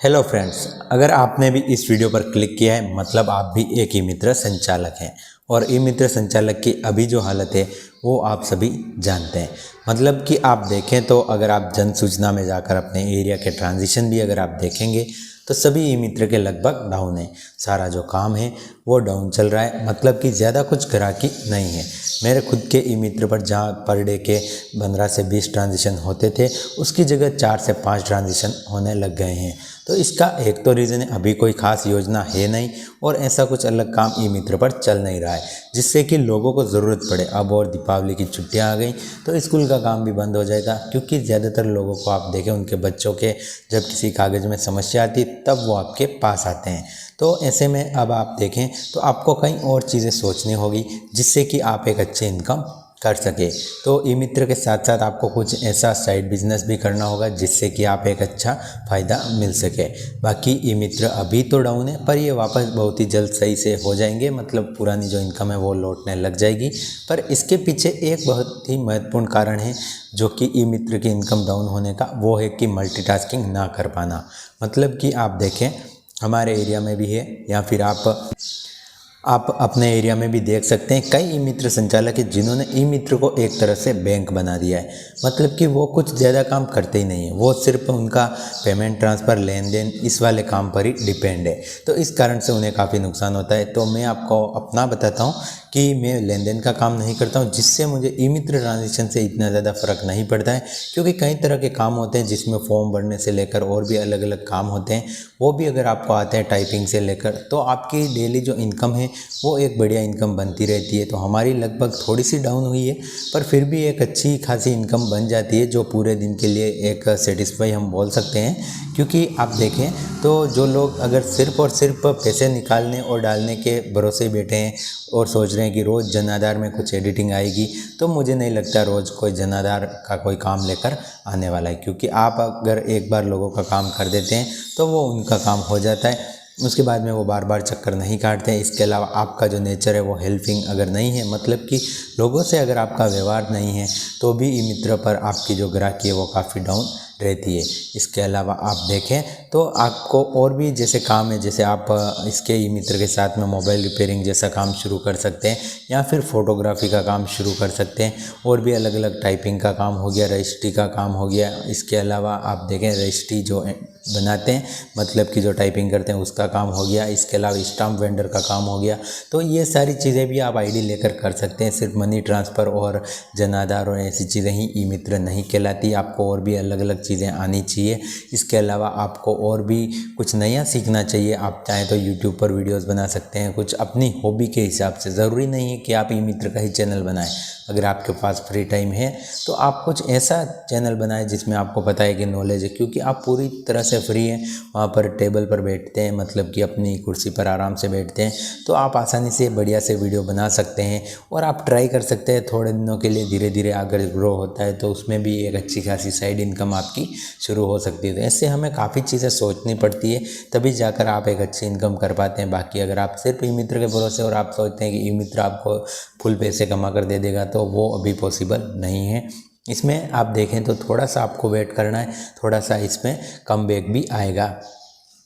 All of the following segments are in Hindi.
हेलो फ्रेंड्स, अगर आपने भी इस वीडियो पर क्लिक किया है मतलब आप भी एक ई मित्र संचालक हैं और ई मित्र संचालक की अभी जो हालत है वो आप सभी जानते हैं। मतलब कि आप देखें तो अगर आप जन सूचना में जाकर अपने एरिया के ट्रांजिशन भी अगर आप देखेंगे तो सभी ई मित्र के लगभग डाउन है। सारा जो काम है वो डाउन चल रहा है, मतलब कि ज़्यादा कुछ ग्राहकी नहीं है। मेरे खुद के ई मित्र पर जहाँ पर डे के 15 से 20 ट्रांजिशन होते थे उसकी जगह 4 से 5 ट्रांजिशन होने लग गए हैं। तो इसका एक तो रीज़न है अभी कोई खास योजना है नहीं और ऐसा कुछ अलग काम ई मित्र पर चल नहीं रहा है जिससे कि लोगों को ज़रूरत पड़े। अब और दीपावली की छुट्टियां आ गई तो स्कूल का काम भी बंद हो जाएगा, क्योंकि ज़्यादातर लोगों को आप देखें उनके बच्चों के जब किसी कागज़ में समस्या आती तब वो आपके पास आते हैं। तो ऐसे में अब आप देखें तो आपको कई और चीज़ें सोचनी होगी जिससे कि आप एक अच्छी इनकम कर सके। तो ई मित्र के साथ साथ आपको कुछ ऐसा साइड बिजनेस भी करना होगा जिससे कि आप एक अच्छा फ़ायदा मिल सके। बाकी ई मित्र अभी तो डाउन है पर ये वापस बहुत ही जल्द सही से हो जाएंगे, मतलब पुरानी जो इनकम है वो लौटने लग जाएगी। पर इसके पीछे एक बहुत ही महत्वपूर्ण कारण है जो कि ई मित्र की इनकम डाउन होने का, वो है कि मल्टीटास्किंग ना कर पाना। मतलब कि आप देखें हमारे एरिया में भी है या फिर आप अपने एरिया में भी देख सकते हैं कई ई मित्र संचालक हैं जिन्होंने ई मित्र को एक तरह से बैंक बना दिया है। मतलब कि वो कुछ ज़्यादा काम करते ही नहीं है, वो सिर्फ उनका पेमेंट ट्रांसफ़र लेन देन इस वाले काम पर ही डिपेंड है। तो इस कारण से उन्हें काफ़ी नुकसान होता है। तो मैं आपको अपना बताता हूँ कि मैं लेन देन का काम नहीं करता हूँ, जिससे मुझे ई मित्र ट्रांजेक्शन से इतना ज़्यादा फ़र्क नहीं पड़ता है, क्योंकि कई तरह के काम होते हैं जिसमें फॉर्म भरने से लेकर और भी अलग अलग काम होते हैं। वो भी अगर आपको आते हैं टाइपिंग से लेकर, तो आपकी डेली जो इनकम है वो एक बढ़िया इनकम बनती रहती है। तो हमारी लगभग थोड़ी सी डाउन हुई है पर फिर भी एक अच्छी खासी इनकम बन जाती है जो पूरे दिन के लिए एक सेटिस्फाई हम बोल सकते हैं। क्योंकि आप देखें तो जो लोग अगर सिर्फ और सिर्फ पैसे निकालने और डालने के भरोसे बैठे हैं और सोच रहे हैं कि रोज़ जन आधार में कुछ एडिटिंग आएगी, तो मुझे नहीं लगता रोज़ कोई जन आधार का कोई काम लेकर आने वाला है। क्योंकि आप अगर एक बार लोगों का काम कर देते हैं तो वो उनका काम हो जाता है, उसके बाद में वो बार बार चक्कर नहीं काटते हैं। इसके अलावा आपका जो नेचर है वो हेल्पिंग अगर नहीं है, मतलब कि लोगों से अगर आपका व्यवहार नहीं है, तो भी ई मित्र पर आपकी जो ग्राहकी है वो काफ़ी डाउन रहती है। इसके अलावा आप देखें तो आपको और भी जैसे काम है, जैसे आप इसके ई मित्र के साथ में मोबाइल रिपेयरिंग जैसा काम शुरू कर सकते हैं या फिर फोटोग्राफी का काम शुरू कर सकते हैं। और भी अलग अलग टाइपिंग का काम हो गया, रजिस्ट्री का काम हो गया। इसके अलावा आप देखें रजिस्ट्री जो बनाते हैं, मतलब कि जो टाइपिंग करते हैं उसका काम हो गया। इसके अलावा स्टाम्प वेंडर का काम हो गया। तो ये सारी चीज़ें भी आप आईडी लेकर कर सकते हैं। सिर्फ मनी ट्रांसफ़र और जन आधार और ऐसी चीज़ें ही ई मित्र नहीं कहलाती, आपको और भी अलग अलग चीज़ें आनी चाहिए। इसके अलावा आपको और भी कुछ नया सीखना चाहिए। आप चाहें तो यूट्यूब पर वीडियोस बना सकते हैं कुछ अपनी हॉबी के हिसाब से। ज़रूरी नहीं है कि आप ई मित्र का ही चैनल बनाएं। अगर आपके पास फ्री टाइम है तो आप कुछ ऐसा चैनल बनाएं जिसमें आपको पता है कि नॉलेज है, क्योंकि आप पूरी तरह से फ्री हैं। वहाँ पर टेबल पर बैठते हैं, मतलब कि अपनी कुर्सी पर आराम से बैठते हैं, तो आप आसानी से बढ़िया से वीडियो बना सकते हैं। और आप ट्राई कर सकते हैं थोड़े दिनों के लिए, धीरे धीरे अगर ग्रो होता है तो उसमें भी एक अच्छी खासी साइड इनकम आपकी शुरू हो सकती है। तो ऐसे हमें काफ़ी चीज़ें सोचनी पड़ती है, तभी जाकर आप एक अच्छी इनकम कर पाते हैं। बाकी अगर आप सिर्फ ई मित्र के भरोसे और आप सोचते हैं कि ई मित्र आपको फुल पैसे कमा कर दे देगा, तो वो अभी पॉसिबल नहीं है। इसमें आप देखें तो थोड़ा सा आपको वेट करना है, थोड़ा सा इसमें कम बैक भी आएगा।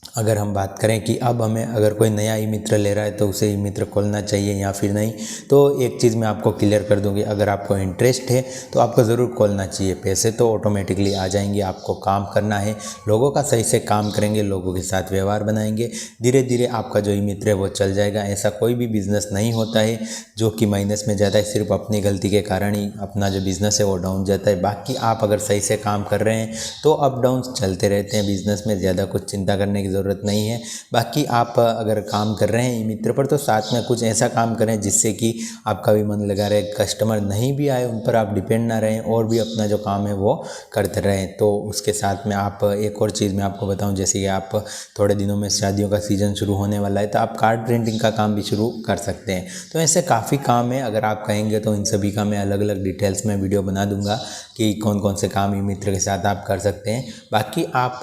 अगर हम बात करें कि अब हमें अगर कोई नया ई मित्र ले रहा है तो उसे ई मित्र खोलना चाहिए या फिर नहीं, तो एक चीज़ मैं आपको क्लियर कर दूंगी, अगर आपको इंटरेस्ट है तो आपको ज़रूर खोलना चाहिए। पैसे तो ऑटोमेटिकली आ जाएंगे, आपको काम करना है, लोगों का सही से काम करेंगे, लोगों के साथ व्यवहार बनाएंगे, धीरे धीरे आपका जो ई मित्र है वो चल जाएगा। ऐसा कोई भी बिज़नेस नहीं होता है जो कि माइनस में जाता है सिर्फ अपनी गलती के कारण ही अपना जो बिज़नेस है वो डाउन जाता है। बाकी आप अगर सही से काम कर रहे हैं तो अप डाउन चलते रहते हैं बिज़नेस में, ज़्यादा कुछ चिंता करने की ज़रूरत नहीं है। बाकी आप अगर काम कर रहे हैं ई मित्र पर तो साथ में कुछ ऐसा काम करें जिससे कि आपका भी मन लगा रहे, कस्टमर नहीं भी आए उन पर आप डिपेंड ना रहें और भी अपना जो काम है वो करते रहें। तो उसके साथ में आप एक और चीज़ मैं आपको बताऊं, जैसे कि आप थोड़े दिनों में शादियों का सीज़न शुरू होने वाला है तो आप कार्ड प्रिंटिंग का काम भी शुरू कर सकते हैं। तो ऐसे काफ़ी काम है, अगर आप कहेंगे तो इन सभी का मैं अलग अलग डिटेल्स में वीडियो बना दूंगा कि कौन कौन से काम ई मित्र के साथ आप कर सकते हैं। बाकी आप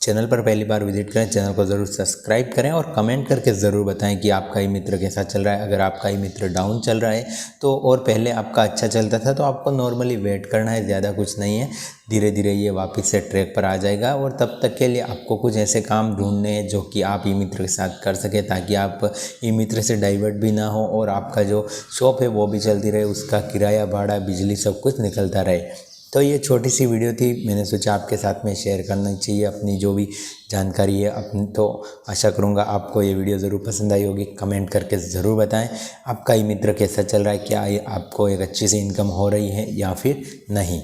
चैनल पर पहली बार विजिट करें, चैनल को ज़रूर सब्सक्राइब करें और कमेंट करके ज़रूर बताएं कि आपका ई मित्र कैसा चल रहा है। अगर आपका ई मित्र डाउन चल रहा है तो और पहले आपका अच्छा चलता था तो आपको नॉर्मली वेट करना है, ज़्यादा कुछ नहीं है। धीरे धीरे ये वापस से ट्रैक पर आ जाएगा और तब तक के लिए आपको कुछ ऐसे काम ढूंढने हैं जो कि आप ई मित्र के साथ कर सके, ताकि आप ई मित्र से डाइवर्ट भी ना हो और आपका जो शॉप है वो भी चलती रहे, उसका किराया भाड़ा बिजली सब कुछ निकलता रहे। तो ये छोटी सी वीडियो थी, मैंने सोचा आपके साथ में शेयर करना चाहिए अपनी जो भी जानकारी है अपनी। तो आशा करूँगा आपको ये वीडियो ज़रूर पसंद आई होगी। कमेंट करके ज़रूर बताएं आपका ई मित्र कैसा चल रहा है, क्या ये आपको एक अच्छी सी इनकम हो रही है या फिर नहीं।